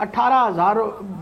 18,000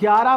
11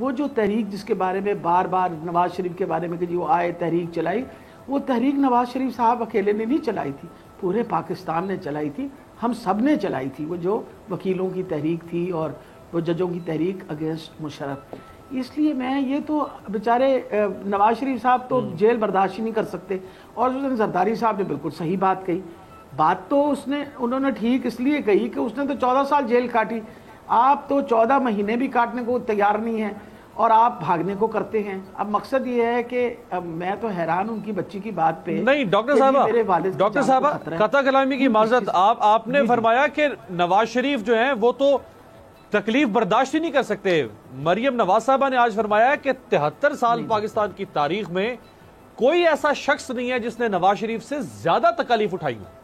وہ جو تحریک جس کے بارے میں بار بار نواز شریف کے بارے میں کہ جو آئے تحریک چلائی، وہ تحریک نواز شریف صاحب اکیلے نے نہیں چلائی تھی، پورے پاکستان نے چلائی تھی، ہم سب نے چلائی تھی۔ وہ جو وکیلوں کی تحریک تھی اور وہ ججوں کی تحریک اگینسٹ مشرف۔ اس لیے میں یہ تو بیچارے نواز شریف صاحب تو جیل برداشت ہی نہیں کر سکتے۔ اور زرداری صاحب نے بالکل صحیح بات کہی، بات تو انہوں نے ٹھیک اس لیے کہی کہ اس نے تو 14 سال جیل کاٹی، آپ تو 14 مہینے بھی کاٹنے کو تیار نہیں ہیں اور آپ بھاگنے کو کرتے ہیں۔ اب مقصد یہ ہے کہ میں تو حیران ہوں ان کی بچی کی بات پہ۔ نہیں ڈاکٹر صاحبہ قطع کلامی کی معذرت، آپ نے فرمایا کہ نواز شریف جو ہیں وہ تو تکلیف برداشت ہی نہیں کر سکتے۔ مریم نواز صاحبہ نے آج فرمایا کہ 73 سال پاکستان کی تاریخ میں کوئی ایسا شخص نہیں ہے جس نے نواز شریف سے زیادہ تکالیف اٹھائی ہوں۔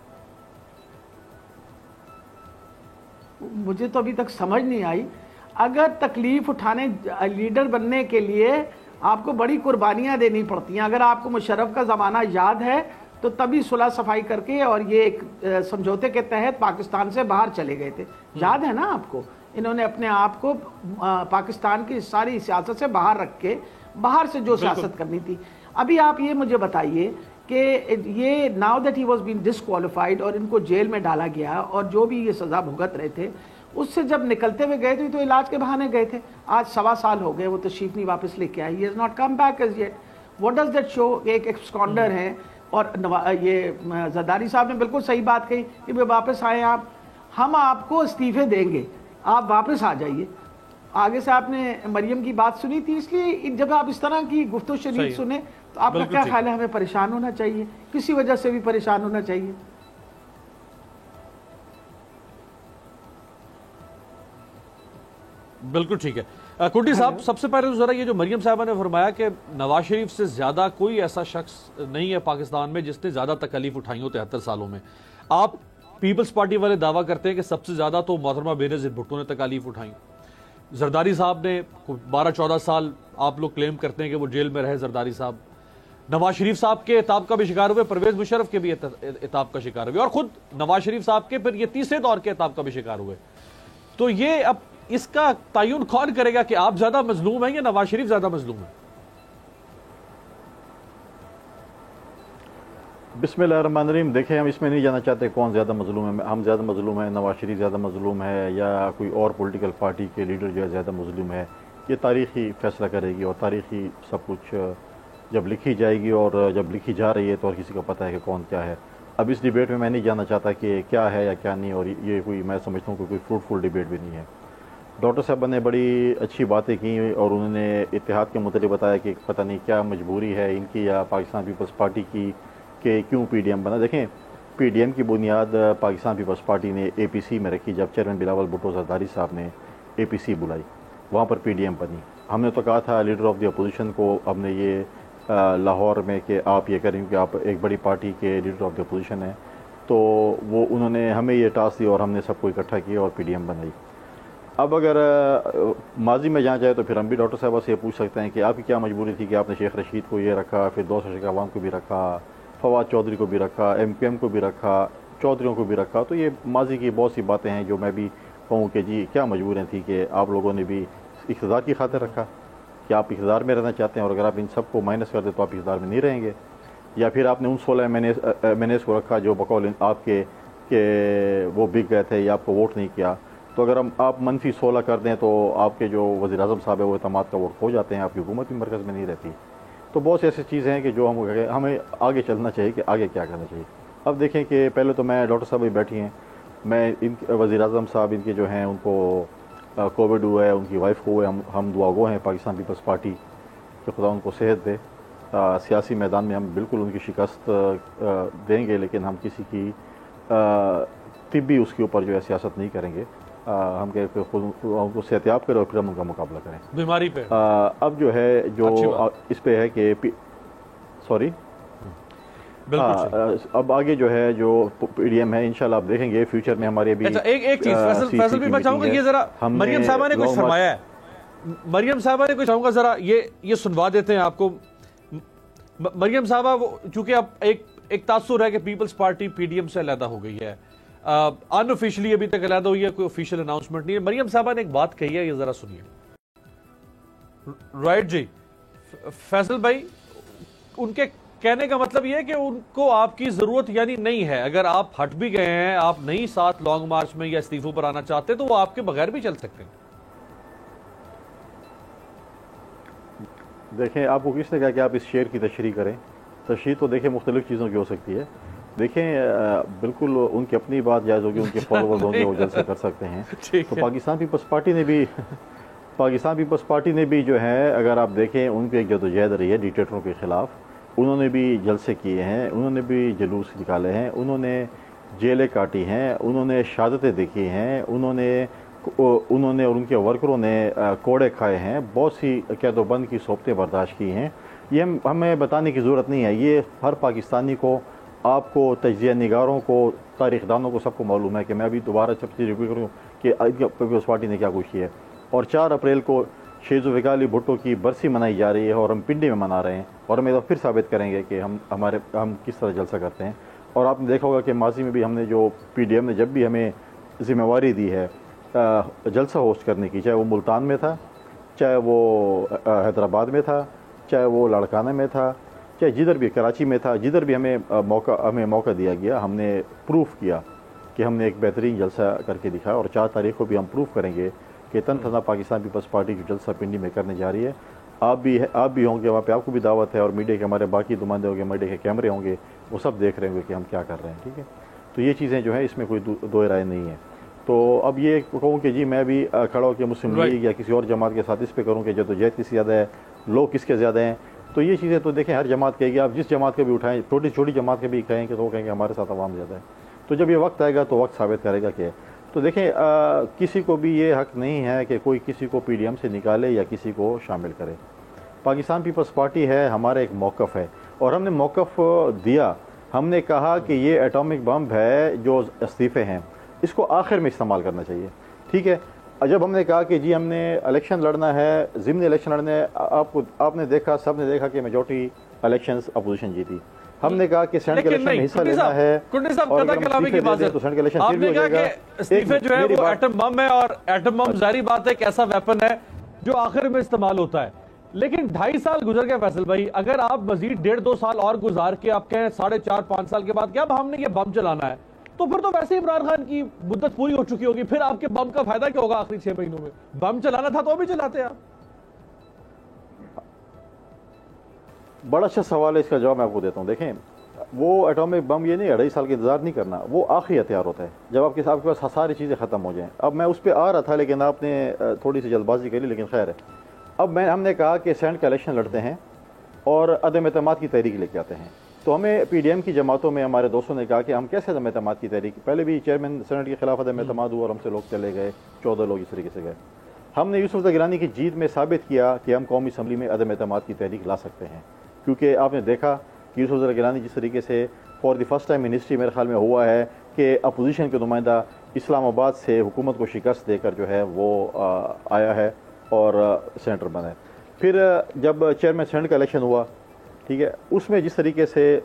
مجھے تو ابھی تک سمجھ نہیں آئی، اگر تکلیف اٹھانے لیڈر بننے کے لیے آپ کو بڑی قربانیاں دینی پڑتی ہیں۔ اگر آپ کو مشرف کا زمانہ یاد ہے تو تبھی صلح صفائی کر کے اور یہ ایک سمجھوتے کے تحت پاکستان سے باہر چلے گئے تھے، یاد ہے نا آپ کو؟ انہوں نے اپنے آپ کو پاکستان کی ساری سیاست سے باہر رکھ کے باہر سے جو سیاست کرنی تھی۔ ابھی آپ یہ مجھے بتائیے کہ یہ now that he was been disqualified اور ان کو جیل میں ڈالا گیا اور جو بھی یہ سزا بھگت رہے تھے، اس سے جب نکلتے ہوئے گئے تھے تو علاج کے بہانے گئے تھے۔ آج 1.25 سال ہو گئے، وہ تشریف نہیں واپس لے کے آئی، he has not come back as yet. What does that show? ایک ایکسکانڈر ہے۔ اور یہ زرداری صاحب نے بالکل صحیح بات کہی کہ واپس آئیں آپ، ہم آپ کو استعفے دیں گے، آپ واپس آ جائیے۔ آگے سے آپ نے مریم کی بات سنی تھی، اس لیے جب آپ اس طرح کی گفت و شنید سنیں تو آپ کا کیا خیال ہے؟ ہمیں پریشان ہونا چاہیے، کسی وجہ سے بھی پریشان ہونا چاہیے؟ بالکل ٹھیک ہے۔ کنڈی صاحب، سب سے پہلے ذرا یہ جو مریم صاحبہ نے فرمایا کہ نواز شریف سے زیادہ کوئی ایسا شخص نہیں ہے پاکستان میں جس نے زیادہ تکلیف اٹھائی ہو 73 سالوں میں، آپ پیپلز پارٹی والے دعویٰ کرتے ہیں کہ سب سے زیادہ تو محترمہ بینظیر بھٹو نے تکالیف اٹھائیں، زرداری صاحب نے 12-14 سال آپ لوگ کلیم کرتے ہیں کہ وہ جیل میں رہے زرداری صاحب، نواز شریف صاحب کے عتاب کا بھی شکار ہوئے، پرویز مشرف کے بھی عتاب کا شکار ہوئے، اور خود نواز شریف صاحب کے پھر یہ تیسرے دور کے عتاب کا بھی شکار ہوئے۔ تو یہ اب اس کا تعین کون کرے گا کہ آپ زیادہ مظلوم ہیں یا نواز شریف زیادہ مظلوم ہیں؟ بسم اللہ الرحمن الرحیم۔ دیکھیں، ہم اس میں نہیں جانا چاہتے کون زیادہ مظلوم ہے، ہم زیادہ مظلوم ہیں، نواز شریف زیادہ مظلوم ہے، یا کوئی اور پولیٹیکل پارٹی کے لیڈر جو ہے زیادہ مظلوم ہے۔ یہ تاریخ ہی فیصلہ کرے گی، اور تاریخ ہی سب کچھ جب لکھی جائے گی، اور جب لکھی جا رہی ہے تو اور کسی کو پتہ ہے کہ کون کیا ہے۔ اب اس ڈیبیٹ میں نہیں جانا چاہتا کہ کیا ہے یا کیا نہیں، اور یہ کوئی، میں سمجھتا ہوں کہ کوئی فروٹفل ڈیبیٹ بھی نہیں ہے۔ ڈاکٹر صاحبہ نے بڑی اچھی باتیں کی اور انہوں نے اتحاد کے متعلق بتایا کہ پتہ نہیں کیا مجبوری ہے ان کی یا پاکستان پیپلز پارٹی کی کہ کیوں پی ڈی ایم بنا۔ دیکھیں، پی ڈی ایم کی بنیاد پاکستان پیپلز پارٹی نے اے پی سی میں رکھی، جب چیئرمین بلاول بھٹو زرداری صاحب نے اے پی سی بلائی، وہاں پر پی ڈی ایم بنی۔ ہم نے تو کہا تھا لیڈر آف دی اپوزیشن کو، ہم نے یہ لاہور میں کہ آپ یہ کریں کہ آپ ایک بڑی پارٹی کے لیڈر آف دی اپوزیشن ہیں، تو وہ انہوں نے ہمیں یہ ٹاسک دی اور ہم نے سب کو اکٹھا کیا اور پی ڈی ایم بنائی۔ اب اگر ماضی میں جانا چاہے تو پھر ہم بھی ڈاکٹر صاحبہ سے یہ پوچھ سکتے ہیں کہ آپ کی کیا مجبوری تھی کہ آپ نے شیخ رشید کو یہ رکھا، پھر دوست شیخ عوام کو بھی رکھا، فواد چودھری کو بھی رکھا، ایم کیو ایم کو بھی رکھا، چودھریوں کو بھی رکھا۔ تو یہ ماضی کی بہت سی باتیں ہیں جو میں بھی کہوں کہ جی کیا مجبوریاں تھیں کہ آپ لوگوں نے بھی اقتدار کی خاطر رکھا، کہ آپ اقتدار میں رہنا چاہتے ہیں اور اگر آپ ان سب کو مائنس کر دیں تو آپ اقتدار میں نہیں رہیں گے، یا پھر آپ نے ان 16 ایم این ایز کو رکھا جو بقول آپ کے کہ وہ بک گئے تھے یا آپ کو ووٹ نہیں کیا۔ تو اگر آپ منفی 16 کر دیں تو آپ کے جو وزیر اعظم صاحب ہے وہ اعتماد کا ووٹ کھو جاتے ہیں، آپ کی حکومت بھی مرکز میں نہیں رہتی۔ تو بہت سی ایسی چیزیں ہیں کہ جو ہمیں آگے چلنا چاہیے کہ آگے کیا کرنا چاہیے۔ اب دیکھیں کہ پہلے تو میں ڈاکٹر صاحب بھی بیٹھی ہیں، میں ان وزیر اعظم صاحب ان کے جو ہیں ان کو کووڈ ہوا ہے، ان کی وائف کو ہوئے، ہم دعا گو ہیں پاکستان پیپلز پارٹی کہ خدا ان کو صحت دے۔ سیاسی میدان میں ہم بالکل ان کی شکست دیں گے، لیکن ہم کسی کی طبی اس کے اوپر جو ہے سیاست نہیں کریں گے، ہم کہ خود ان کو صحتیاب کریں اور پھر ہم ان کا مقابلہ کریں بیماری پہ۔ اب جو ہے جو اس پہ ہے کہ سوری اب آگے جو ہے جو پی ڈی ایم ہے انشاءاللہ آپ دیکھیں گے فیوچر میں ہمارے بھی ایک چیز فیصل بھی میں چاہوں گا، یہ ذرا مریم صاحبہ نے کچھ فرمایا ہے، مریم صاحبہ نے کچھ چاہوں گا ذرا یہ سنوا دیتے ہیں آپ کو۔ مریم صاحبہ چونکہ اب ایک تاثر ہے کہ Peoples Party P D M سے علیحدہ ہو گئی ہے، ان آفیشلی ابھی تک علیحدہ ہوئی ہے، کوئی آفیشیل اناؤنسمنٹ نہیں ہے۔ مریم صاحبہ نے ایک بات کہی ہے، یہ ذرا سنیے۔ رائٹ جی فیصل بھائی، ان کے کہنے کا مطلب یہ ہے کہ ان کو آپ کی ضرورت یعنی نہیں ہے، اگر آپ ہٹ بھی گئے ہیں، آپ نہیں ساتھ لانگ مارچ میں یا استعفوں پر آنا چاہتے تو وہ آپ کے بغیر بھی چل سکتے ہیں۔ دیکھیں آپ کو کس نے کہا کہ آپ اس شعر کی تشریح کریں؟ تشریح تو دیکھیں مختلف چیزوں کی ہو سکتی ہے۔ دیکھیں بالکل ان کی اپنی بات جائز ہوگی، ان کے فالوورز ہوں گے وہ جلسے کر سکتے ہیں۔ تو پاکستان پیپلز پارٹی نے بھی جو ہے اگر آپ دیکھیں ان کی ایک جدوجہد رہی ہے ڈکٹیٹروں کے خلاف، انہوں نے بھی جلسے کیے ہیں، انہوں نے بھی جلوس نکالے ہیں، انہوں نے جیلیں کاٹی ہیں، انہوں نے شہادتیں دیکھی ہیں، انہوں نے اور ان کے ورکروں نے کوڑے کھائے ہیں، بہت سی قید و بند کی صحبتیں برداشت کی ہیں۔ یہ ہمیں بتانے کی ضرورت نہیں ہے، یہ ہر پاکستانی کو، آپ کو، تجزیہ نگاروں کو، تاریخ دانوں کو سب کو معلوم ہے کہ میں ابھی دوبارہ سب چیز ریپیٹ کروں کہ پیپلز پارٹی نے کیا کچھ کیا ہے۔ اور 4 اپریل کو شہید ذوالفقار علی بھٹو کی برسی منائی جا رہی ہے اور ہم پنڈی میں منا رہے ہیں، اور ہم پھر ثابت کریں گے کہ ہم کس طرح جلسہ کرتے ہیں۔ اور آپ نے دیکھا ہوگا کہ ماضی میں بھی ہم نے جو پی ڈی ایم نے جب بھی ہمیں ذمہ واری دی ہے جلسہ ہوسٹ کرنے کی، چاہے وہ ملتان میں تھا، چاہے وہ حیدرآباد میں تھا، چاہے وہ لاڑکانہ میں تھا، چاہے جدھر بھی کراچی میں تھا، جدھر بھی ہمیں موقع دیا گیا، ہم نے پروف کیا کہ ہم نے ایک بہترین جلسہ کر کے دکھایا، اور 4 تاریخ کو بھی ہم پروف کریں گے کہ تنہا پاکستان پیپلز پارٹی جو جلسہ پنڈی میں کرنے جا رہی ہے۔ آپ بھی ہوں گے وہاں پہ، آپ کو بھی دعوت ہے، اور میڈیا کے ہمارے باقی نمائندے ہوں گے، میڈیا کے کیمرے ہوں گے، وہ سب دیکھ رہے ہوں گے کہ ہم کیا کر رہے ہیں، ٹھیک ہے۔ تو یہ چیزیں جو ہیں اس میں کوئی دو رائے نہیں ہے۔ تو اب یہ کہوں کہ جی میں بھی کھڑا ہو کہ مسلم لیگ یا کسی اور جماعت کے ساتھ اس پہ کروں کہ جدوجہد کس زیادہ ہے، لوگ کس کے زیادہ ہیں، تو یہ چیزیں تو دیکھیں ہر جماعت کہے گی، آپ جس جماعت کے بھی اٹھائیں، چھوٹی جماعت کے بھی کہیں کہ تو وہ کہیں گے ہمارے ساتھ عوام زیادہ ہے۔ تو جب یہ وقت آئے گا تو وقت ثابت کرے گا کہ تو دیکھیں کسی کو بھی یہ حق نہیں ہے کہ کوئی کسی کو پی ڈی ایم سے نکالے یا کسی کو شامل کرے۔ پاکستان پیپلز پارٹی ہے، ہمارا ایک موقف ہے، اور ہم نے موقف دیا، ہم نے کہا کہ یہ ایٹامک بم ہے جو استعفے ہیں، اس کو آخر میں استعمال کرنا چاہیے، ٹھیک ہے۔ جب ہم نے کہا کہ جی ہم نے الیکشن لڑنا ہے، ضمن الیکشن لڑنے ہے، آپ نے دیکھا، سب نے دیکھا کہ میجورٹی الیکشنز اپوزیشن جیتی، ہم نے کہا کہ سینٹ کے الیکشن میں حصہ لینا ہے، اور اگر ہم استعفے دیں تو سینٹ کے الیکشن پھر بھی ہو جائے گا۔ استعفے جو ہے وہ ایٹم بم ہے، اور ایٹم بم ظاہری بات ہے ایک ایسا ویپن ہے جو آخر میں استعمال ہوتا ہے، لیکن 2.5 سال گزر گئے فیصل بھائی، اگر آپ مزید 1.5-2 سال اور گزار کے آپ کہیں 4.5-5 سال کے بعد کہ اب ہم نے یہ بم چلانا ہے، تو پھر تو ویسے ہی عمران خان کی مدت پوری ہو چکی ہوگی، پھر آپ کے بم کا فائدہ کیا ہوگا آخری 6 مہینوں میں؟ بم چلانا تھا تو ابھی چلاتے آپ۔ بڑا اچھا سوال ہے، اس کا جواب میں آپ کو دیتا ہوں۔ دیکھیں وہ ایٹامک بم یہ نہیں 2.5 سال کے انتظار نہیں کرنا، وہ آخری ہتھیار ہوتا ہے جب آپ کے پاس ساری چیزیں ختم ہو جائیں۔ اب میں اس پہ آ رہا تھا لیکن آپ نے تھوڑی سی جلد بازی کری، لیکن خیر ہے۔ اب ہم نے کہا کہ سینٹ کا الیکشن لڑتے ہیں اور عدم اعتماد کی تحریک لے کے آتے ہیں، تو ہمیں پی ڈی ایم کی جماعتوں میں ہمارے دوستوں نے کہا کہ ہم کیسے عدم اعتماد کی تحریک، پہلے بھی چیئرمین سینٹ کے خلاف عدم اعتماد ہوا اور ہم سے لوگ چلے گئے، 14 لوگ اس طریقے سے گئے۔ ہم نے یوسف گیلانی کی جیت میں ثابت کیا کہ ہم قومی اسمبلی میں عدم اعتماد کی تحریک لا سکتے ہیں، کیونکہ آپ نے دیکھا کہ یوسف گیلانی جس طریقے سے for the first time in history میرے خیال میں ہوا ہے کہ اپوزیشن کے نمائندہ اسلام آباد سے حکومت کو شکست دے کر جو ہے وہ آیا ہے اور سینیٹر بنا ہے۔ پھر جب چیئرمین سینٹ کا الیکشن ہوا، ٹھیک ہے، اس میں جس طریقے سے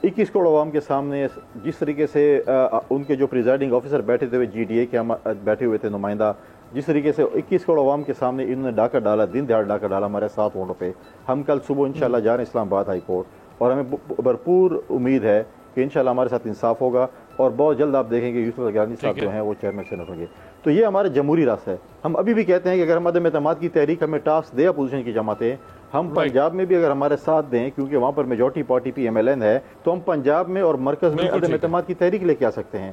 21 کروڑ عوام کے سامنے جس طریقے سے ان کے جو پریزائڈنگ آفیسر بیٹھے تھے جی ڈی اے کے بیٹھے ہوئے تھے نمائندہ، جس طریقے سے 21 کروڑ عوام کے سامنے انہوں نے ڈاکہ ڈالا، دن دہاڑ ڈاکہ ڈالا ہمارے 7 ووٹوں پہ۔ ہم کل صبح انشاءاللہ جا رہے ہیں اسلام آباد ہائی کورٹ، اور ہمیں بھرپور امید ہے کہ انشاءاللہ ہمارے ساتھ انصاف ہوگا، اور بہت جلد آپ دیکھیں گے یوسف گیلانی صاحب جو ہیں وہ چیئرمین سینٹ ہوں گے۔ تو یہ ہمارا جمہوری راستہ ہے۔ ہم ابھی بھی کہتے ہیں کہ اگر ہم عدم اعتماد کی تحریک ہمیں ٹاسک دے اپوزیشن کی جماعتیں، ہم پنجاب میں بھی اگر ہمارے ساتھ دیں، کیونکہ وہاں پر majority party P M L N ہے، تو ہم پنجاب میں اور مرکز میں عدم اعتماد کی تحریک لے کے آ سکتے ہیں۔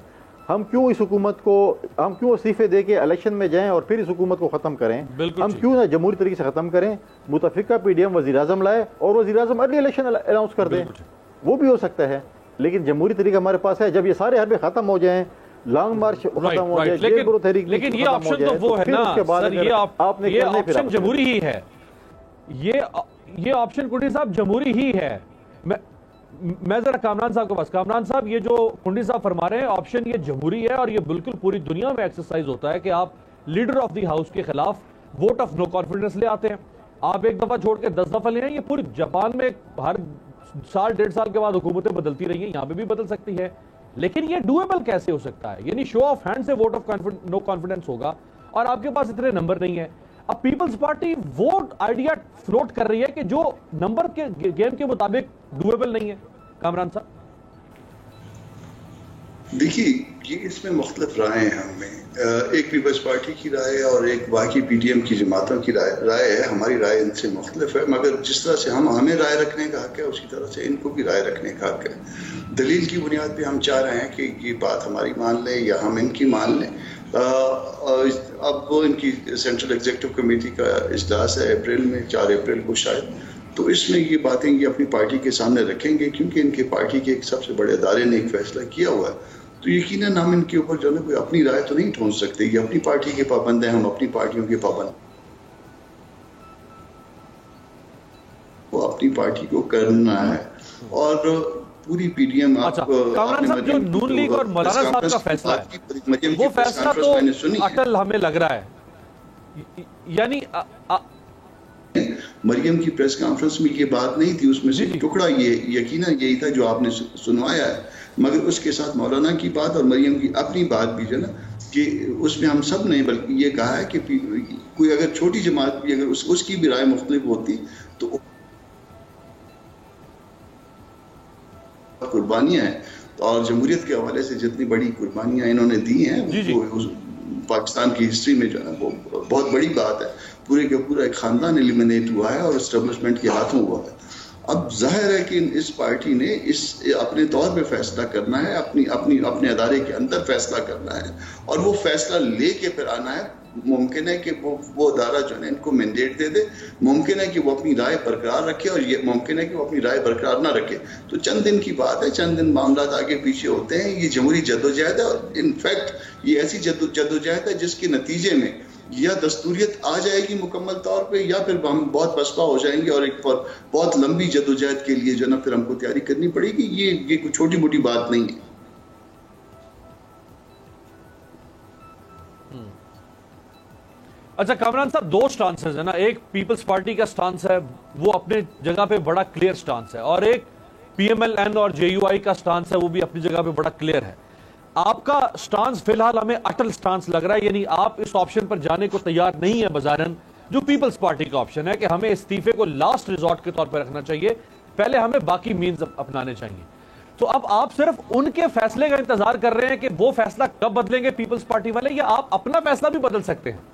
ہم کیوں اس حکومت کو، ہم کیوں استعفے دے کے الیکشن میں جائیں اور پھر اس حکومت کو ختم کریں؟ ہم کیوں نہ جمہوری طریقے سے ختم کریں؟ متفقہ پی ڈی ایم وزیر اعظم لائے اور وزیر اعظم ارلی الیکشن اناؤنس کر دیں، وہ بھی ہو سکتا ہے، لیکن جمہوری طریقہ ہمارے پاس ہے۔ جب یہ سارے حربے ختم ہو جائیں، لانگ مارچ ختم ہو جائے، جیل برو تحریک لیکن یہ آپشن تو وہ ہے نا سر، یہ آپشن جمہوری ہی ہے، یہ آپشن کنڈی صاحب جمہوری ہی ہے۔ میں ذرا کامران صاحب کے پاس، کامران صاحب یہ جو کنڈی صاحب فرما رہے ہیں آپشن یہ جمہوری ہے، اور یہ بالکل پوری دنیا میں ایکسرسائز ہوتا ہے کہ آپ لیڈر آف دی ہاؤس کے خلاف ووٹ آف نو کانفیڈنس لے آتے ہیں، آپ ایک دفعہ چھوڑ کے 10 دفعہ لے آئیں۔ یہ پوری جاپان میں ہر 1.5 سال کے بعد حکومتیں بدلتی رہی ہیں، یہاں پہ بھی بدل سکتی ہے، لیکن یہ ڈویبل کیسے ہو سکتا ہے؟ یعنی شو آف ہینڈ سے ووٹ آف نو کانفیڈنس ہوگا، اور آپ کے پاس اتنے نمبر نہیں ہے۔ اب پیپلز پارٹی وہ آئیڈیا فلوٹ کر رہی ہے کہ جو نمبر کے گیم کے مطابق ڈویبل نہیں ہے. کامران صاحب دیکھیے یہ اس میں مختلف رائے ہیں ہم میں. ایک پیپلز پارٹی کی رائے اور ایک باقی پی ڈی ایم کی جماعتوں کی رائے ہے. ہماری رائے ان سے مختلف ہے، مگر جس طرح سے ہمیں رائے رکھنے کا حق ہے اسی طرح سے ان کو بھی رائے رکھنے کا حق ہے. دلیل کی بنیاد پہ ہم چاہ رہے ہیں کہ یہ بات ہماری مان لیں یا ہم ان کی مان لیں. اب وہ ان کی سینٹرل ایگزیکٹو کمیٹی کا اجلاس ہے اپریل میں، 4 اپریل کو شاید، تو اس میں یہ باتیں یہ اپنی پارٹی کے سامنے رکھیں گے، کیونکہ ان کے پارٹی کے ایک سب سے بڑے ادارے نے ایک فیصلہ کیا ہوا ہے. تو یقیناً ہم ان کے اوپر جو ہے کوئی اپنی رائے تو نہیں ٹھونس سکتے. یہ اپنی پارٹی کے پابند ہیں، ہم اپنی پارٹیوں کے پابند. وہ اپنی پارٹی کو کرنا ہے اور پوری پی ڈی ایم. کامران صاحب جو نون لیگ اور مولانا صاحب کا فیصلہ ہے وہ فیصلہ تو اٹل ہمیں لگ رہا ہے. یعنی مریم کی پریس کانفرنس میں یہ بات نہیں تھی، اس میں سے ٹکڑا یہ یقیناً یہی تھا جو آپ نے سنوایا ہے، مگر اس کے ساتھ مولانا کی بات اور مریم کی اپنی بات بھی جو نا کہ اس میں ہم سب نے بلکہ یہ کہا ہے کہ کوئی اگر چھوٹی جماعت بھی اگر اس کی بھی رائے مختلف ہوتی تو قربانیاں ہیں. اور جمہوریت کے حوالے سے جتنی بڑی قربانیاں انہوں نے دی ہیں وہ پاکستان کی ہسٹری میں جو ہے وہ بہت بڑی بات ہے. پورے کا پورا ایک خاندان ایلیمنیٹ ہوا ہے اور اسٹیبلشمنٹ کے ہاتھوں ہوا ہے. اب ظاہر ہے کہ اس پارٹی نے اس اپنے طور پہ فیصلہ کرنا ہے، اپنے ادارے کے اندر فیصلہ کرنا ہے اور وہ فیصلہ لے کے پھر آنا ہے. ممکن ہے کہ وہ ادارہ جو ہے ان کو مینڈیٹ دے دے، ممکن ہے کہ وہ اپنی رائے برقرار رکھے اور یہ ممکن ہے کہ وہ اپنی رائے برقرار نہ رکھے. تو چند دن کی بات ہے، چند دن معاملات آگے پیچھے ہوتے ہیں. یہ جمہوری جدوجہد ہے اور انفیکٹ یہ ایسی جدوجہد ہے جس کے نتیجے میں یا دستوریت آ جائے گی مکمل طور پہ یا پھر ہم بہت پسپا ہو جائیں گے اور ایک بہت لمبی جدوجہد کے لیے جو نا پھر ہم کو تیاری کرنی پڑے گی. یہ کوئی چھوٹی موٹی بات نہیں ہے. اچھا کامران صاحب، 2 سٹانسز ہیں نا. ایک پیپلز پارٹی کا سٹانس ہے، وہ اپنے جگہ پہ بڑا کلیئر سٹانس ہے، اور ایک پی ایم ایل این اور جے یو آئی کا سٹانس ہے، وہ بھی اپنی جگہ پہ بڑا کلیئر ہے. آپ کا سٹانس فی الحال ہمیں اٹل سٹانس لگ رہا ہے، یعنی آپ اس آپشن پر جانے کو تیار نہیں ہے بظاہراً، جو پیپلز پارٹی کا آپشن ہے کہ ہمیں استعفے کو لاسٹ ریزورٹ کے طور پر رکھنا چاہیے، پہلے ہمیں باقی مینز اپنانے چاہیے. تو اب آپ صرف ان کے فیصلے کا انتظار کر رہے ہیں کہ وہ فیصلہ کب بدلیں گے پیپلز پارٹی والے، یا آپ اپنا فیصلہ بھی بدل سکتے ہیں؟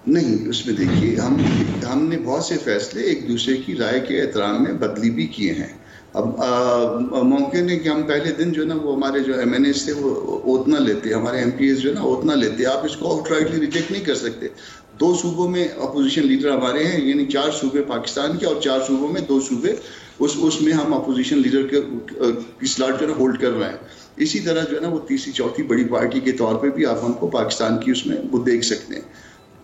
نہیں، اس میں دیکھیے ہم نے بہت سے فیصلے ایک دوسرے کی رائے کے احترام میں بدلی بھی کیے ہیں. اب ممکن ہے کہ ہم پہلے دن جو ہے نا وہ ہمارے جو ایم این ایز تھے وہ اوتنا لیتے، ہمارے ایم پی ایز جو ہے نا اوتنا لیتے. آپ اس کو آؤٹ رائٹلی ریجیکٹ نہیں کر سکتے. 2 صوبوں میں اپوزیشن لیڈر ہمارے ہیں، یعنی 4 صوبے پاکستان کے اور 4 صوبوں میں 2 صوبے اس میں ہم اپوزیشن لیڈر کی سلاٹ جو ہے نا ہولڈ کر رہے ہیں. اسی طرح جو ہے نا وہ تیسری چوتھی بڑی پارٹی کے طور پہ بھی آپ ہم کو پاکستان کی اس میں وہ دیکھ سکتے ہیں.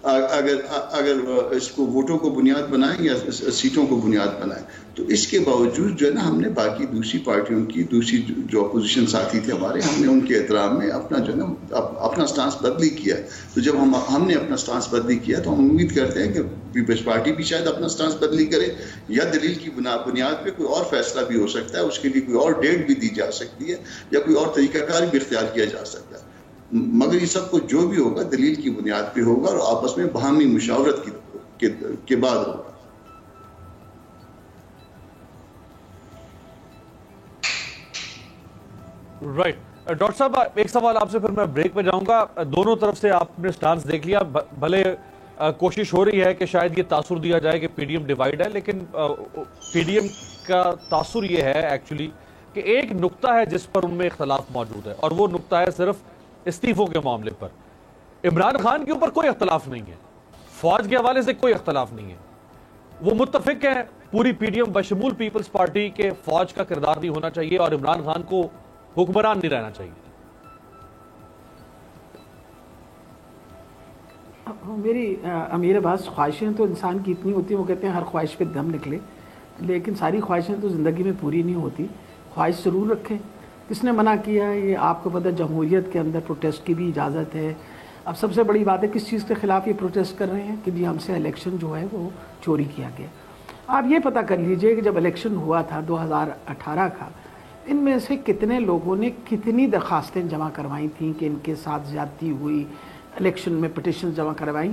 اگر اس کو ووٹوں کو بنیاد بنائیں یا سیٹوں کو بنیاد بنائیں، تو اس کے باوجود جو ہے نا ہم نے باقی دوسری پارٹیوں کی دوسری جو اپوزیشن ساتھی تھے ہمارے، ہم نے ان کے احترام میں اپنا جو ہے نا اپنا سٹانس بدلی کیا. تو جب ہم نے اپنا سٹانس بدلی کیا تو ہم امید کرتے ہیں کہ پیپلز پارٹی بھی شاید اپنا سٹانس بدلی کرے، یا دلیل کی بنیاد پہ کوئی اور فیصلہ بھی ہو سکتا ہے، اس کے لیے کوئی اور ڈیٹ بھی دی جا سکتی ہے یا کوئی اور طریقہ کار بھی اختیار کیا جا سکتا ہے. مگر یہ سب کچھ جو بھی ہوگا دلیل کی بنیاد پہ ہوگا اور آپس میں باہمی مشاورت کے بعد ہوگا. رائٹ. ڈاکٹر صاحب ایک سوال آپ سے پھر میں بریک پہ جاؤں گا. دونوں طرف سے آپ نے سٹانس دیکھ لیا، بھلے کوشش ہو رہی ہے کہ شاید یہ تاثر دیا جائے کہ پی ڈی ایم ڈیوائیڈ ہے، لیکن پی ڈی ایم کا تاثر یہ ہے ایکچولی کہ ایک نقطہ ہے جس پر ان میں اختلاف موجود ہے، اور وہ نقطہ ہے صرف استعفوں کے معاملے پر. عمران خان کے اوپر کوئی اختلاف نہیں ہے، فوج کے حوالے سے کوئی اختلاف نہیں ہے. وہ متفق ہیں پوری پی ڈی ایم بشمول پیپلز پارٹی کے فوج کا کردار نہیں ہونا چاہیے اور عمران خان کو حکمران نہیں رہنا چاہیے. میری امیر عباس، خواہشیں تو انسان کی اتنی ہوتی ہیں، وہ کہتے ہیں ہر خواہش پہ دم نکلے، لیکن ساری خواہشیں تو زندگی میں پوری نہیں ہوتی. خواہش ضرور رکھیں. کس نے منع کیا ہے؟ یہ آپ کو پتہ جمہوریت کے اندر پروٹیسٹ کی بھی اجازت ہے. اب سب سے بڑی بات ہے کس چیز کے خلاف یہ پروٹیسٹ کر رہے ہیں کہ جی ہم سے الیکشن جو ہے وہ چوری کیا گیا. آپ یہ پتہ کر لیجئے کہ جب الیکشن ہوا تھا 2018 کا، ان میں سے کتنے لوگوں نے کتنی درخواستیں جمع کروائی تھیں کہ ان کے ساتھ زیادتی ہوئی، الیکشن میں پٹیشن جمع کروائیں.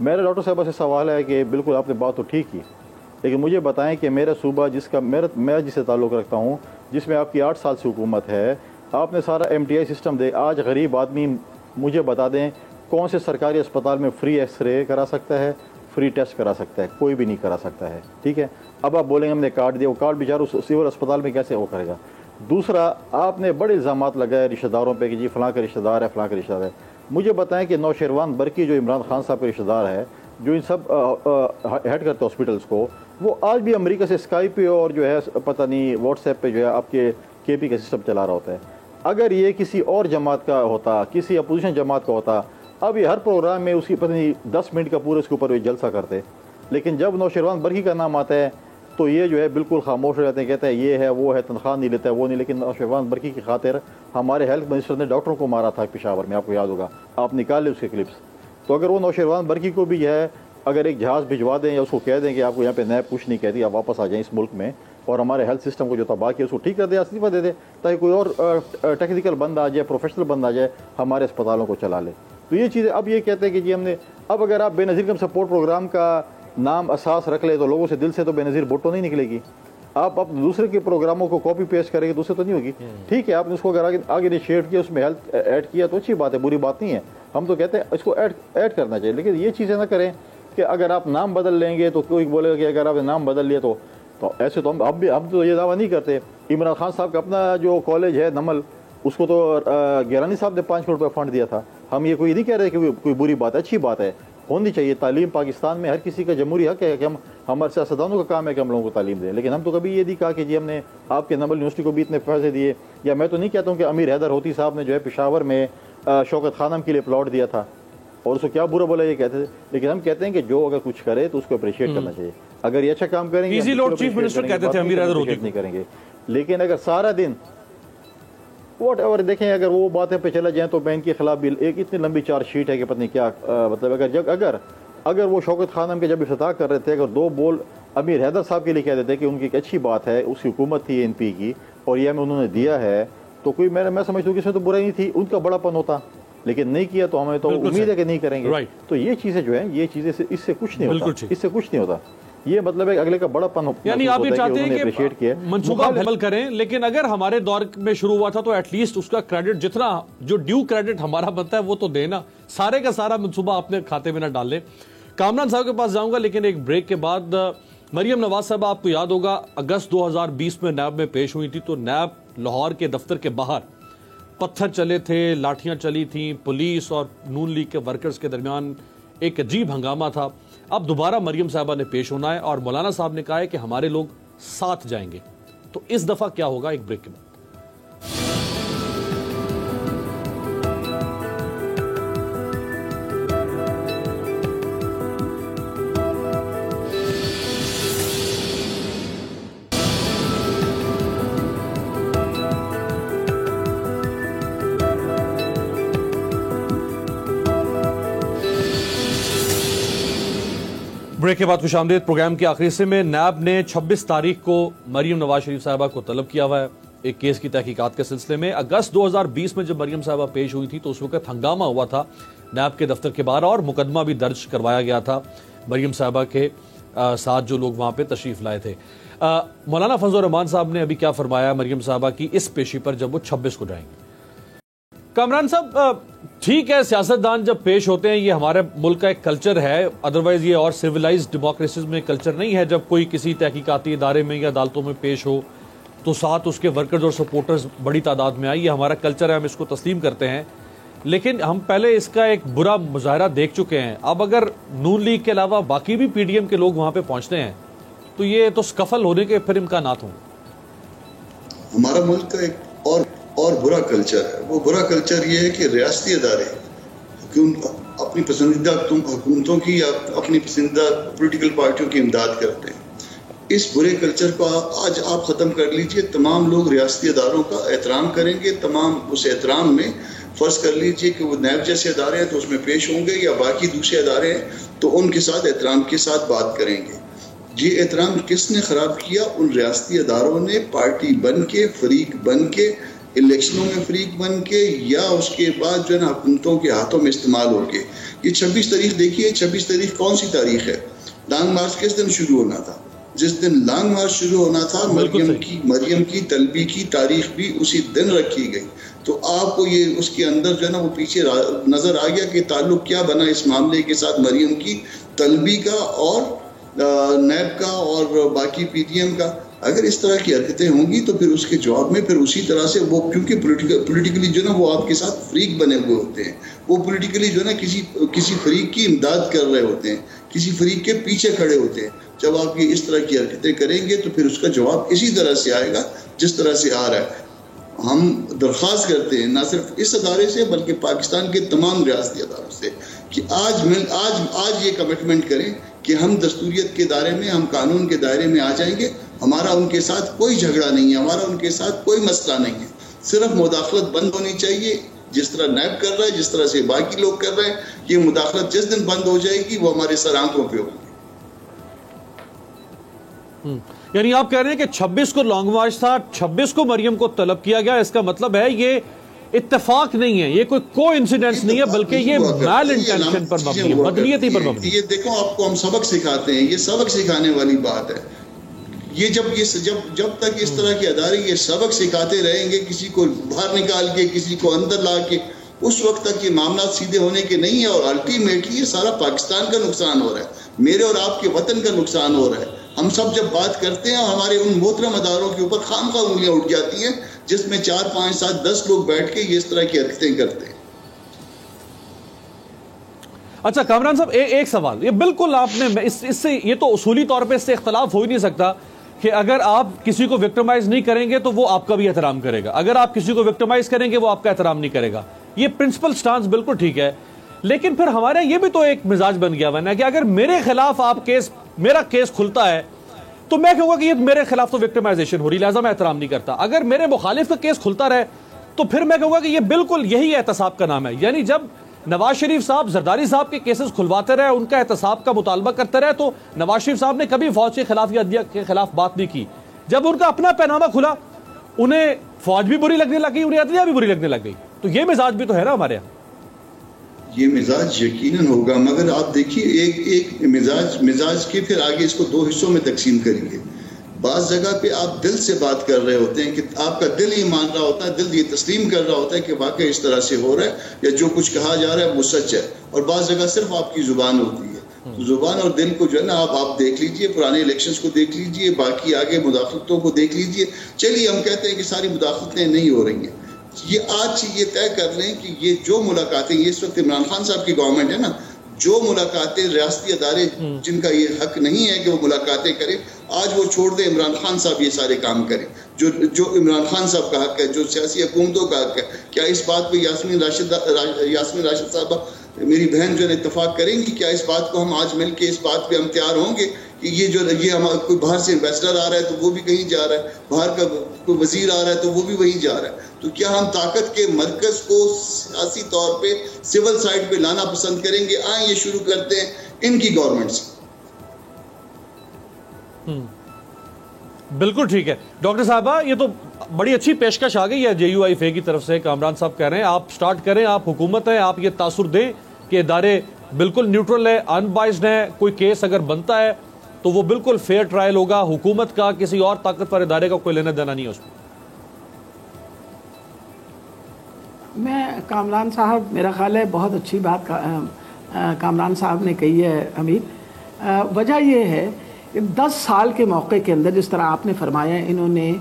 میرا ڈاکٹر صاحبہ سے سوال ہے کہ بالکل آپ نے بات تو ٹھیک کی، لیکن مجھے بتائیں کہ میرا صوبہ میں جس سے تعلق رکھتا ہوں، جس میں آپ کی 8 سال سے حکومت ہے، آپ نے سارا MTI سسٹم دے، آج غریب آدمی مجھے بتا دیں کون سے سرکاری اسپتال میں فری ایکس رے کرا سکتا ہے، فری ٹیسٹ کرا سکتا ہے؟ کوئی بھی نہیں کرا سکتا ہے، ٹھیک ہے۔ اب آپ بولیں گے ہم نے کارڈ دیا، وہ کارڈ بیچارہ اس سول اسپتال میں کیسے وہ کرے گا؟ دوسرا، آپ نے بڑے الزامات لگائے رشتہ داروں پہ کہ جی فلاں کا رشتہ دار ہے، فلاں کا رشتہ دار ہے۔ مجھے بتائیں کہ نوشیروان برقی جو عمران خان صاحب کے رشتہ دار ہے، جو ان سب ہیڈ کرتے ہاسپٹلس کو، وہ آج بھی امریکہ سے اسکائپ پہ اور جو ہے پتہ نہیں واٹس ایپ پہ جو ہے آپ کے KP کا سسٹم چلا رہا ہوتا ہے۔ اگر یہ کسی اور جماعت کا ہوتا، کسی اپوزیشن جماعت کا ہوتا، اب یہ ہر پروگرام میں اس کی پتہ نہیں 10 منٹ کا پورا اس کے اوپر یہ جلسہ کرتے، لیکن جب نوشیروان برقی کا نام آتا ہے تو یہ جو ہے بالکل خاموش ہو جاتے ہیں، کہتے ہیں یہ ہے وہ ہے، تنخواہ نہیں لیتا ہے، وہ نہیں۔ لیکن نوشیروان برقی کی خاطر ہمارے ہیلتھ منسٹر نے ڈاکٹروں کو مارا تھا پشاور میں، آپ کو یاد ہوگا، آپ نکال لیں اس کے کلپس۔ تو اگر وہ نوشیروان برقی کو بھی ہے اگر ایک جہاز بھجوا دیں یا اس کو کہہ دیں کہ آپ کو یہاں پہ نیب کچھ نہیں کہتی، آپ واپس آ جائیں اس ملک میں، اور ہمارے ہیلتھ سسٹم کو جو تباہ کیا اس کو ٹھیک کر دیں، استعفیٰ دے دیں، تاکہ کوئی اور ٹیکنیکل بند آ جائے، پروفیشنل بند آ جائے، ہمارے اسپتالوں کو چلا لے۔ تو یہ چیزیں اب یہ کہتے ہیں کہ جی ہم نے، اب اگر آپ بے نظیر کم سپورٹ پروگرام کا نام اساس رکھ لے تو لوگوں سے دل سے تو بے نظیر ووٹ تو نہیں نکلے گی۔ آپ اپنے دوسرے کے پروگراموں کو کاپی پیسٹ کریں گے تو اس سے تو نہیں ہوگی، ٹھیک ہے۔ آپ نے اس کو اگر آگے انیشیٹ کیا، اس میں ہیلتھ ایڈ کیا تو اچھی بات ہے، بری بات نہیں ہے، ہم تو کہتے ہیں اس کو ایڈ کرنا چاہیے۔ لیکن یہ چیزیں نہ کریں کہ اگر آپ نام بدل لیں گے تو کوئی بولے گا کہ اگر آپ نے نام بدل لیا تو ایسے تو ہم تو یہ دعویٰ نہیں کرتے۔ عمران خان صاحب کا اپنا جو کالج ہے نمل، اس کو تو گیلانی صاحب نے 5 کروڑ روپے فنڈ دیا تھا۔ ہم یہ کوئی نہیں کہہ رہے کہ کوئی بری بات ہے، اچھی بات ہے، ہونی چاہیے تعلیم۔ پاکستان میں ہر کسی کا جمہوری حق ہے کہ ہمارے سیاستدانوں کا کام ہے کہ ہم لوگوں کو تعلیم دیں، لیکن ہم تو کبھی یہ نہیں کہا کہ جی ہم نے آپ کے نمل یونیورسٹی کو بھی اتنے پیسے دیے، یا میں تو نہیں کہتا ہوں کہ امیر حیدر ہوتی صاحب نے جو ہے پشاور میں شوکت خانم کے لیے پلاٹ دیا تھا اور اس کو کیا برا بولا یہ کہتے تھے، لیکن ہم کہتے ہیں کہ جو اگر کچھ کرے تو اس کو اپریشیٹ کرنا چاہیے۔ اگر یہ اچھا کام کریں گے، ایزی لوڈ چیف منسٹر کہتے تھے امیر حیدر ہوتی نہیں کریں گے، لیکن اگر سارا دن واٹ ایور دیکھیں، اگر وہ باتیں پہ چلا جائیں تو میں ان کے خلاف بھی ایک اتنی لمبی چارج شیٹ ہے کہ پتہ نہیں کیا مطلب۔ اگر وہ شوکت خانم کے جب افتتاح کر رہے تھے، اگر 2 بول امیر حیدر صاحب کے لیے کہہ دیتے کہ ان کی ایک اچھی بات ہے، اس کی حکومت تھی NP کی اور یہ ہمیں انہوں نے دیا ہے، تو کوئی میں سمجھتا ہوں کہ اس میں تو برائی نہیں تھی، ان کا بڑا پن ہوتا، لیکن نہیں کیا تو ہمیں تو امید ہے کہ نہیں کریں گے۔ تو یہ چیزیں جو ہیں، یہ چیزیں اس سے کچھ نہیں ہوتا، اس سے کچھ نہیں ہوتا۔ یہ مطلب ہے اگلے کا بڑا پن ہوتا ہے، یعنی آپ یہ چاہتے ہیں کہ منصوبہ عمل کریں، لیکن اگر ہمارے دور میں شروع ہوا تھا تو ایٹ لیسٹ اس کا کریڈٹ جتنا جو ڈیو کریڈٹ ہمارا بنتا ہے وہ تو دینا، سارے کا سارا منصوبہ اپنے کھاتے میں نہ ڈال لیں۔ کامران صاحب کے پاس جاؤں گا، لیکن ایک بریک کے بعد مریم نواز صاحب، آپ کو یاد ہوگا اگست 2020 میں نیب میں پیش ہوئی تھی، تو نیب لاہور کے دفتر کے باہر پتھر چلے تھے، لاٹھیاں چلی تھیں، پولیس اور نون لیگ کے ورکرز کے درمیان ایک عجیب ہنگامہ تھا۔ اب دوبارہ مریم صاحبہ نے پیش ہونا ہے اور مولانا صاحب نے کہا ہے کہ ہمارے لوگ ساتھ جائیں گے، تو اس دفعہ کیا ہوگا؟ ایک بریک کے بعد۔ بریک کے بعد خوش آمدید۔ پروگرام کے آخری حصے میں نیب نے 26 تاریخ کو مریم نواز شریف صاحبہ کو طلب کیا ہوا ہے ایک کیس کی تحقیقات کے سلسلے میں۔ اگست 2020 میں جب مریم صاحبہ پیش ہوئی تھی تو اس وقت ہنگامہ ہوا تھا نیب کے دفتر کے باہر اور مقدمہ بھی درج کروایا گیا تھا مریم صاحبہ کے ساتھ جو لوگ وہاں پہ تشریف لائے تھے۔ مولانا فضل الرحمان صاحب نے ابھی کیا فرمایا مریم صاحبہ کی اس پیشی پر جب وہ 26 کو جائیں گے؟ کامران صاحب، ٹھیک ہے سیاستدان جب پیش ہوتے ہیں یہ ہمارے ملک کا ایک کلچر ہے، ادروائز یہ اور سیویلائزڈ ڈیموکریسیز میں کلچر نہیں ہے جب کوئی کسی تحقیقاتی ادارے میں یا عدالتوں میں پیش ہو تو ساتھ اس کے ورکرز اور سپورٹرز بڑی تعداد میں آئی، یہ ہمارا کلچر ہے، ہم اس کو تسلیم کرتے ہیں، لیکن ہم پہلے اس کا ایک برا مظاہرہ دیکھ چکے ہیں۔ اب اگر نون لیگ کے علاوہ باقی بھی PDM کے لوگ وہاں پہ پہنچتے ہیں تو یہ تو سکفل ہونے کے پھر امکانات ہوں۔ ہمارا ملک کا ایک اور برا کلچر ہے، وہ برا کلچر یہ ہے کہ ریاستی ادارے اپنی پسندیدہ حکومتوں کی یا اپنی پسندیدہ پولیٹیکل پارٹیوں کی امداد کرتے ہیں۔ اس برے کلچر کو آج آپ ختم کر لیجئے، تمام لوگ ریاستی اداروں کا احترام کریں گے، تمام اس احترام میں فرض کر لیجئے کہ وہ نیب جیسے ادارے ہیں تو اس میں پیش ہوں گے، یا باقی دوسرے ادارے ہیں تو ان کے ساتھ احترام کے ساتھ بات کریں گے۔ یہ احترام کس نے خراب کیا؟ ان ریاستی اداروں نے پارٹی بن کے، فریق بن کے، الیکشنوں میں فریق بن کے، یا اس کے بعد جو ہے نا حکومتوں کے ہاتھوں میں استعمال ہو کے، یہ 26 تاریخ دیکھیے، 26 تاریخ کون سی تاریخ ہے؟ لانگ مارچ کس دن شروع ہونا تھا؟ جس دن لانگ مارچ شروع ہونا تھا مریم کی طلبی کی تاریخ بھی اسی دن رکھی گئی. تو آپ کو یہ اس کے اندر جو ہے نا وہ پیچھے نظر آ گیا کہ تعلق کیا بنا اس معاملے کے ساتھ مریم کی طلبی کا اور نیب کا اور باقی پی ٹی ایم کا. اگر اس طرح کی حرکتیں ہوں گی تو پھر اس کے جواب میں پھر اسی طرح سے وہ کیونکہ پولیٹیکلی جو ہے نا وہ آپ کے ساتھ فریق بنے ہوئے ہوتے ہیں، وہ پولیٹیکلی جو ہے نا کسی فریق کی امداد کر رہے ہوتے ہیں، کسی فریق کے پیچھے کھڑے ہوتے ہیں. جب آپ یہ اس طرح کی حرکتیں کریں گے تو پھر اس کا جواب اسی طرح سے آئے گا جس طرح سے آ رہا ہے. ہم درخواست کرتے ہیں نہ صرف اس ادارے سے بلکہ پاکستان کے تمام ریاستی اداروں سے کہ آج یہ کمٹمنٹ کریں کہ ہم دستوریت کے دائرے میں، ہم قانون کے دائرے میں آ جائیں گے. ہمارا ان کے ساتھ کوئی جھگڑا نہیں ہے، ہمارا ان کے ساتھ کوئی مسئلہ نہیں ہے. صرف مداخلت بند ہونی چاہیے، جس طرح نیب کر رہا ہے، جس طرح سے باقی لوگ کر رہے ہیں. یہ مداخلت جس دن بند ہو جائے گی وہ ہمارے سر آنکھوں پہ ہوگی. یعنی آپ کہہ رہے ہیں کہ 26 کو لانگ مارچ تھا، 26 کو مریم کو طلب کیا گیا. اس کا مطلب ہے یہ اتفاق نہیں ہے، یہ کوئی انسیڈنس نہیں ہے، بلکہ یہ میل انٹینشن پر مبنی ہے، بدنیتی پر مبنی ہے. یہ دیکھو آپ کو ہم سبق سکھاتے ہیں، یہ سبق سکھانے والی بات ہے. یہ جب تک اس طرح کے ادارے یہ سبق سکھاتے رہیں گے، کسی کو باہر نکال کے کسی کو اندر لا کے، اس وقت تک یہ معاملات سیدھے ہونے کے نہیں ہیں. اور الٹیمیٹلی یہ سارا پاکستان کا نقصان ہو رہا ہے، میرے اور آپ کے وطن کا نقصان ہو رہا ہے. ہم سب جب بات کرتے ہیں ہمارے ان محترم اداروں کے اوپر خام خواہ انگلیاں اٹھ جاتی ہیں جس میں 4 5 7 10 لوگ بیٹھ کے یہ اس طرح کی حرکتیں کرتے ہیں. اچھا کامران صاحب، ایک سوال، یہ بالکل آپ نے اس سے، یہ تو اصولی طور پہ اس سے اختلاف ہو ہی نہیں سکتا کہ اگر آپ کسی کو وکٹمائز نہیں کریں گے تو وہ آپ کا بھی احترام کرے گا، اگر آپ کسی کو وکٹمائز کریں گے وہ آپ کا احترام نہیں کرے گا. یہ پرنسپل سٹانس بالکل ٹھیک ہے، لیکن پھر ہمارے یہ بھی تو ایک مزاج بن گیا ہے کہ اگر میرے خلاف میرا کیس کھلتا ہے تو میں کہوں گا کہ یہ میرے خلاف تو وکٹمائزیشن ہو رہی، لہٰذا میں احترام نہیں کرتا. اگر میرے مخالف کا کیس کھلتا رہے تو پھر میں کہوں گا کہ یہ بالکل یہی احتساب کا نام ہے. یعنی جب نواز شریف صاحب زرداری صاحب کے کیسز کھلواتے رہے، ان کا احتساب کا مطالبہ کرتے رہے، تو نواز شریف صاحب نے کبھی فوج کے خلاف یا عدلیہ کے خلاف بات نہیں کی. جب ان کا اپنا پینامہ کھلا انہیں فوج بھی بری لگنے لگ گئی، انہیں عدلیہ بھی بری لگنے لگ گئی. تو یہ مزاج بھی تو ہے نا ہمارے یہاں. یہ مزاج یقیناً ہوگا، مگر آپ دیکھیے ایک مزاج کے پھر آگے اس کو 2 حصوں میں تقسیم کریں گے. بعض جگہ پہ آپ دل سے بات کر رہے ہوتے ہیں کہ آپ کا دل یہ مان رہا ہوتا ہے، دل یہ تسلیم کر رہا ہوتا ہے کہ واقعی اس طرح سے ہو رہا ہے یا جو کچھ کہا جا رہا ہے وہ سچ ہے. اور بعض جگہ صرف آپ کی زبان ہوتی ہے. زبان اور دل کو جو ہے نا آپ دیکھ لیجئے، پرانے الیکشنز کو دیکھ لیجئے، باقی آگے مداخلتوں کو دیکھ لیجئے. چلیے ہم کہتے ہیں کہ ساری مداخلتیں نہیں ہو رہی ہیں. یہ آج یہ طے کر لیں کہ یہ جو ملاقاتیں، یہ اس وقت عمران خان صاحب کی گورنمنٹ ہے نا، جو ملاقاتیں ریاستی ادارے جن کا یہ حق نہیں ہے کہ وہ ملاقاتیں کریں، آج وہ چھوڑ دیں، عمران خان صاحب یہ سارے کام کریں. جو عمران خان صاحب کا حق ہے، جو سیاسی حکومتوں کا حق ہے. کیا اس بات پہ یاسمین راشد صاحبہ میری بہن جو ہے اتفاق کریں گی؟ کیا اس بات کو ہم آج مل کے اس بات پہ ہم تیار ہوں گے کہ یہ ہمارا کوئی باہر سے امبیسڈر آ رہا ہے تو وہ بھی کہیں جا رہا ہے، باہر کا کوئی وزیر آ رہا ہے تو وہ بھی وہیں جا رہا ہے؟ تو کیا ہم طاقت کے مرکز کو سیاسی طور پہ سول سائڈ پہ لانا پسند کریں گے؟ آئیں یہ شروع کرتے ہیں ان کی گورنمنٹ سے. بالکل ٹھیک ہے ڈاکٹر صاحبہ، یہ تو بڑی اچھی پیشکش آ گئی ہے JUIFA کی طرف سے. کامران صاحب کہہ رہے ہیں آپ سٹارٹ کریں، آپ حکومت ہیں، آپ یہ تاثر دیں کہ ادارے بالکل نیوٹرل ہے، ان بائزڈ ہیں. کوئی کیس اگر بنتا ہے تو وہ بالکل فیئر ٹرائل ہوگا، حکومت کا کسی اور طاقتور ادارے کا کوئی لینا دینا نہیں ہے اس میں. میں کامران صاحب، میرا خیال ہے بہت اچھی بات کامران صاحب نے کہی ہے امیر. وجہ یہ ہے کہ 10 سال کے موقع کے اندر جس طرح آپ نے فرمایا، انہوں نے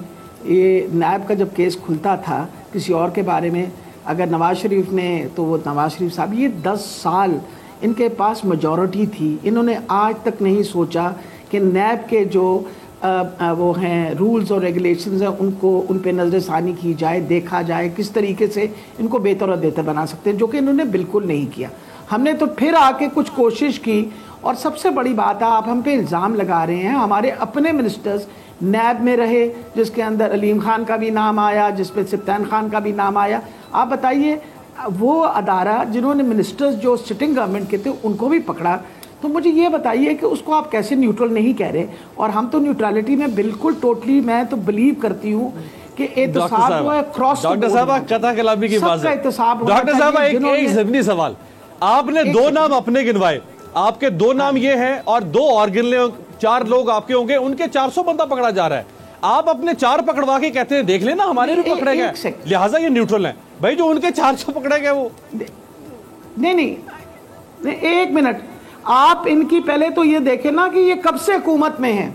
یہ نیب کا جب کیس کھلتا تھا کسی اور کے بارے میں، اگر نواز شریف نے تو وہ نواز شریف صاحب، یہ 10 سال ان کے پاس میجورٹی تھی. انہوں نے آج تک نہیں سوچا کہ نیب کے جو وہ ہیں رولز اور ریگولیشنز ہیں ان پہ نظر ثانی کی جائے، دیکھا جائے کس طریقے سے ان کو بہتر اور بہتر بنا سکتے ہیں، جو کہ انہوں نے بالکل نہیں کیا. ہم نے تو پھر آ کے کچھ کوشش کی. اور سب سے بڑی بات ہے، آپ ہم پہ الزام لگا رہے ہیں، ہمارے اپنے منسٹرز نیب میں رہے جس کے اندر علیم خان کا بھی نام آیا، جس پہ سبطین خان کا بھی نام آیا. آپ بتائیے وہ ادارہ جنہوں نے منسٹرز جو سٹنگ گورنمنٹ کے تھے ان کو بھی پکڑا، تو مجھے یہ بتائیے کہ اس کو آپ کیسے نیوٹرل نہیں کہہ رہے؟ اور ہم تو نیوٹرلٹی میں بالکل ٹوٹلی، میں تو بلیو کرتی ہوں کہ احتساب جو ہے کراس. ڈاکٹر صاحب قطع کلامی کی بات ہے. ڈاکٹر صاحب ایک ضمنی سوال، آپ نے 2 نام اپنے گنوائے, آپ کے 2 نام یہ ہیں اور 2 اور گن لیں, 4 لوگ آپ کے ہوں گے, ان کے 400 بندہ پکڑا جا رہا ہے. آپ اپنے 4 پکڑوا کے کہتے ہیں دیکھ لینا ہمارے بھی پکڑے گئے, لہٰذا یہ نیوٹرل ہیں. بھائی جو ان کے 400 پکڑے گئے وہ نہیں, 1 منٹ, آپ ان کی پہلے تو یہ دیکھیں نا کہ یہ کب سے حکومت میں ہیں,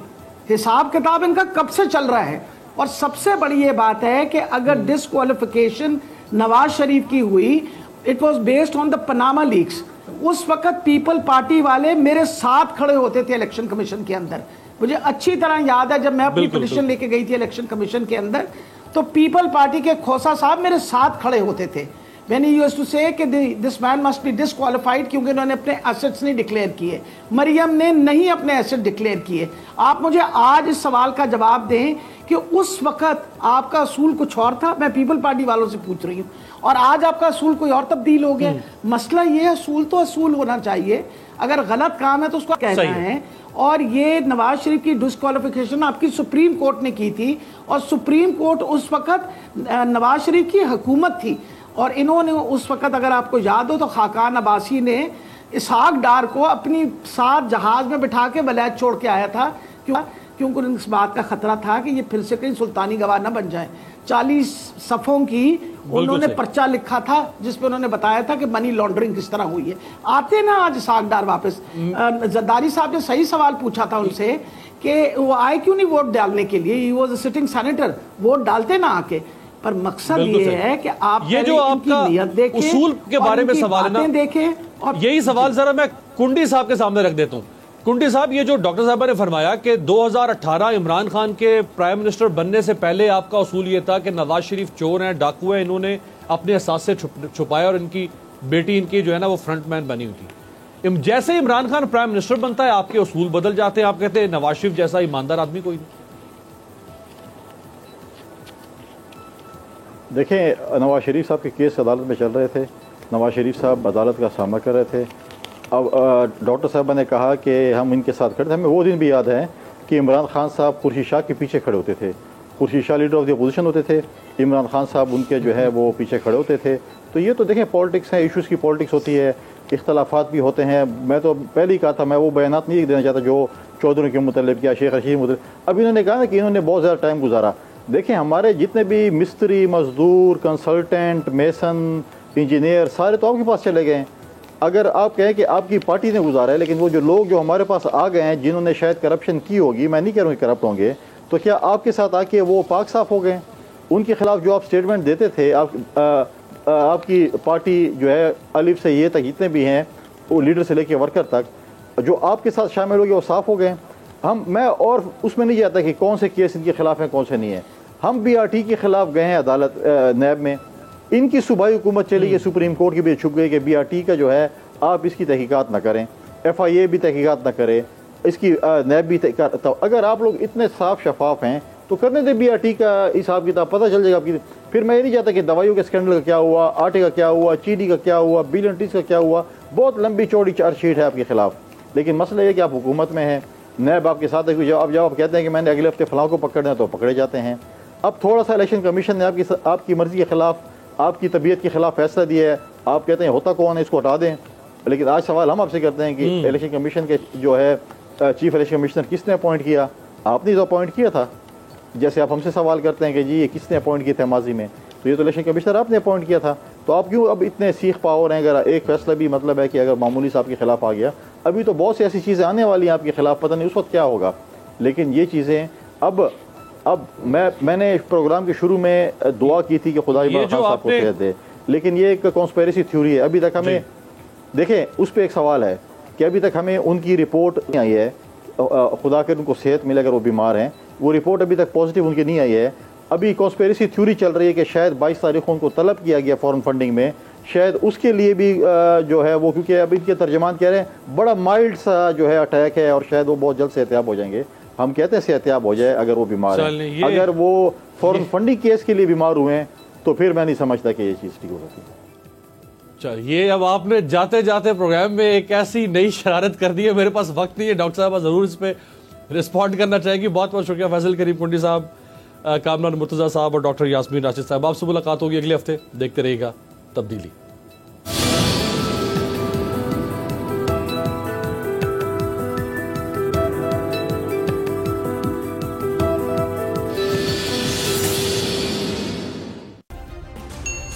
حساب کتاب ان کا کب سے چل رہا ہے. اور سب سے بڑی یہ بات ہے کہ اگر ڈسکوالیفیکیشن نواز شریف کی ہوئی, it was based on the Panama leaks. اس وقت پیپل پارٹی والے میرے ساتھ کھڑے ہوتے تھے الیکشن کمیشن کے اندر. مجھے اچھی طرح یاد ہے جب میں اپنی پٹیشن لے کے گئی تھی الیکشن کمیشن کے اندر, تو پیپل پارٹی کے کھوسا صاحب میرے ساتھ کھڑے ہوتے تھے. میں نے یوز ٹو سے کہ دس مین مسٹ بی ڈسکوالیفائڈ, کیونکہ انہوں نے اپنے ایسٹس نہیں ڈکلیئر کیے. مریم نے نہیں اپنے ایسٹ ڈکلیئر کیے. آپ مجھے آج اس سوال کا جواب دیں کہ اس وقت آپ کا اصول کچھ اور تھا, میں پیپل پارٹی والوں سے پوچھ رہی ہوں, اور آج آپ کا اصول کوئی اور تبدیل ہو گیا. مسئلہ یہ اصول تو اصول ہونا چاہیے, اگر غلط کام ہے تو اس کو کہنا ہے. اور یہ نواز شریف کی ڈسکوالیفیکیشن آپ کی سپریم کورٹ نے کی تھی, اور سپریم کورٹ اس وقت نواز شریف کی حکومت تھی, اور انہوں نے اس وقت اگر آپ کو یاد ہو تو خاقان عباسی نے اسحاق ڈار کو اپنی ساتھ جہاز میں بٹھا کے ولایت چھوڑ کے آیا تھا, کیونکہ اس بات کا خطرہ تھا کہ یہ پھر سے کہیں سلطانی گواہ نہ بن جائے. 40 صفوں کی انہوں نے پرچہ لکھا تھا جس پہ انہوں نے بتایا تھا کہ منی لانڈرنگ کس طرح ہوئی ہے. آتے نا آج اسحاق ڈار واپس. زرداری صاحب نے صحیح سوال پوچھا تھا ان سے کہ وہ آئے کیوں نہیں ووٹ ڈالنے کے لیے, he was a sitting senator, vote ڈالتے نہ آ کے. پر مقصد یہ ہے کہ آپ یہ جو آپ کا اصول کے بارے میں سوال ہے نا, دیکھیں. یہی سوال ذرا میں کنڈی صاحب کے سامنے رکھ دیتا ہوں. کنڈی صاحب, یہ جو ڈاکٹر صاحبہ نے فرمایا کہ 2018 عمران خان کے پرائم منسٹر بننے سے پہلے آپ کا اصول یہ تھا کہ نواز شریف چور ہیں, ڈاکو ہیں, انہوں نے اپنے احساس سے چھپایا, اور ان کی بیٹی ان کی جو ہے نا وہ فرنٹ مین بنی ہوئی تھی. جیسے عمران خان پرائم منسٹر بنتا ہے آپ کے اصول بدل جاتے ہیں, آپ کہتے ہیں نواز شریف جیسا ایماندار آدمی کوئی نہیں. دیکھیں, نواز شریف صاحب کے کیس عدالت میں چل رہے تھے, نواز شریف صاحب عدالت کا سامنا کر رہے تھے. اب ڈاکٹر صاحبہ نے کہا کہ ہم ان کے ساتھ کھڑے تھے. ہمیں وہ دن بھی یاد ہے کہ عمران خان صاحب خورشید شاہ کے پیچھے کھڑے ہوتے تھے. Khurshid Shah leader of the opposition ہوتے تھے, عمران خان صاحب ان کے جو ہے وہ پیچھے کھڑے ہوتے تھے. تو یہ تو دیکھیں پالیٹکس ہے, ایشوز کی پالیٹکس ہوتی ہے, اختلافات بھی ہوتے ہیں. میں تو پہلے ہی کہا تھا, میں وہ بیانات نہیں دینا چاہتا جو چودھری کے متعلق کیا, شیخ رشید متعلق. اب انہوں نے کہا نا کہ انہوں نے بہت زیادہ ٹائم گزارا. دیکھیں ہمارے جتنے بھی مستری, مزدور, کنسلٹنٹ, میسن, انجینئر, سارے تو آپ کے پاس چلے گئے ہیں. اگر آپ کہیں کہ آپ کی پارٹی نے گزارا ہے, لیکن وہ جو لوگ جو ہمارے پاس آ گئے ہیں جنہوں نے شاید کرپشن کی ہوگی, میں نہیں کہہ رہا ہوں کہ کرپٹ ہوں گے, تو کیا آپ کے ساتھ آ کے وہ پاک صاف ہو گئے؟ ان کے خلاف جو آپ سٹیٹمنٹ دیتے تھے, آپ کی پارٹی جو ہے الف سے یہ تک جتنے بھی ہیں, وہ لیڈر سے لے کے ورکر تک, جو آپ کے ساتھ شامل ہو گئے وہ صاف ہو گئے. میں اور اس میں نہیں جاتا کہ کون سے کیس ان کے خلاف ہیں کون سے نہیں ہیں. ہم بی آر ٹی کے خلاف گئے ہیں عدالت نیب میں, ان کی صوبائی حکومت چلی گئی, سپریم کورٹ کی بھی چھپ گئی کہ بی آر ٹی کا جو ہے آپ اس کی تحقیقات نہ کریں, ایف آئی اے بھی تحقیقات نہ کرے, اس کی نیب بھی تو اگر آپ لوگ اتنے صاف شفاف ہیں تو کرنے دیں بی آر ٹی کا حساب کتاب, پتہ چل جائے گا آپ کی. پھر میں یہ نہیں چاہتا کہ دوائیوں کے اسکینڈل کا کیا ہوا, آٹے کا کیا ہوا, چینی کا کیا ہوا, بلینٹیز کا کیا ہوا, بہت لمبی چوڑی چارج شیٹ ہے آپ کے خلاف. لیکن مسئلہ یہ کہ آپ حکومت میں ہیں, نیب آپ کے ساتھ ہے, جب آپ کہتے ہیں کہ میں نے اگلے ہفتے فلاں کو پکڑنا ہے تو پکڑے جاتے ہیں. اب تھوڑا سا الیکشن کمیشن نے آپ کی مرضی کے خلاف, آپ کی طبیعت کے خلاف فیصلہ دیا ہے, آپ کہتے ہیں ہوتا کون ہے, اس کو ہٹا دیں. لیکن آج سوال ہم آپ سے کرتے ہیں کہ الیکشن کمیشن کے جو ہے چیف الیکشن کمشنر کس نے اپوائنٹ کیا؟ آپ نے تو اپوائنٹ کیا تھا. جیسے آپ ہم سے سوال کرتے ہیں کہ جی یہ کس نے اپوائنٹ کیا تھا ماضی میں, تو یہ تو الیکشن کمشنر آپ نے اپوائنٹ کیا تھا. تو آپ کیوں اب اتنے سیخ پاؤ رہے ہیں؟ اگر ایک فیصلہ بھی مطلب ہے کہ اگر معمولی صاحب کے خلاف آ گیا, ابھی تو بہت سی ایسی چیزیں آنے والی ہیں آپ کے خلاف, پتہ نہیں اس وقت کیا ہوگا. لیکن یہ چیزیں اب میں نے پروگرام کے شروع میں دعا کی تھی کہ خدا عمران خان صاحب کو صحت دے, لیکن یہ ایک کانسپیریسی تھیوری ہے. ابھی تک ہمیں دیکھیں اس پہ ایک سوال ہے کہ ابھی تک ہمیں ان کی رپورٹ نہیں آئی ہے, خدا کے ان کو صحت ملے اگر وہ بیمار ہیں, وہ رپورٹ ابھی تک پازیٹیو ان کی نہیں آئی ہے. ابھی کانسپیریسی تھیوری چل رہی ہے کہ شاید 22 تاریخ کو ان کو طلب کیا گیا فورن فنڈنگ میں, شاید اس کے لیے بھی جو ہے وہ, کیونکہ اب ان کے ترجمان کہہ رہے ہیں بڑا مائلڈ سا جو ہے اٹیک ہے اور شاید وہ بہت جلد صحتیاب ہو جائیں گے. ہم کہتے ہیں صحتیاب ہو جائے اگر وہ بیمار ہیں, اگر وہ فورن فنڈنگ کیس کے لیے بیمار ہوئے ہیں تو پھر میں نہیں سمجھتا کہ یہ چیز ٹھیک ہو سکتی. یہ اب آپ نے جاتے جاتے پروگرام میں ایک ایسی نئی شرارت کر دی ہے, میرے پاس وقت نہیں ہے. ڈاکٹر صاحبہ ضرور اس پہ رسپونڈ کرنا چاہے گی. بہت بہت شکریہ فیصل کریم کنڈی صاحب, کامران مرتضیٰ صاحب اور ڈاکٹر یاسمین راشد صاحب. آپ سے ملاقات ہوگی اگلے ہفتے, دیکھتے رہیے گا تبدیلی.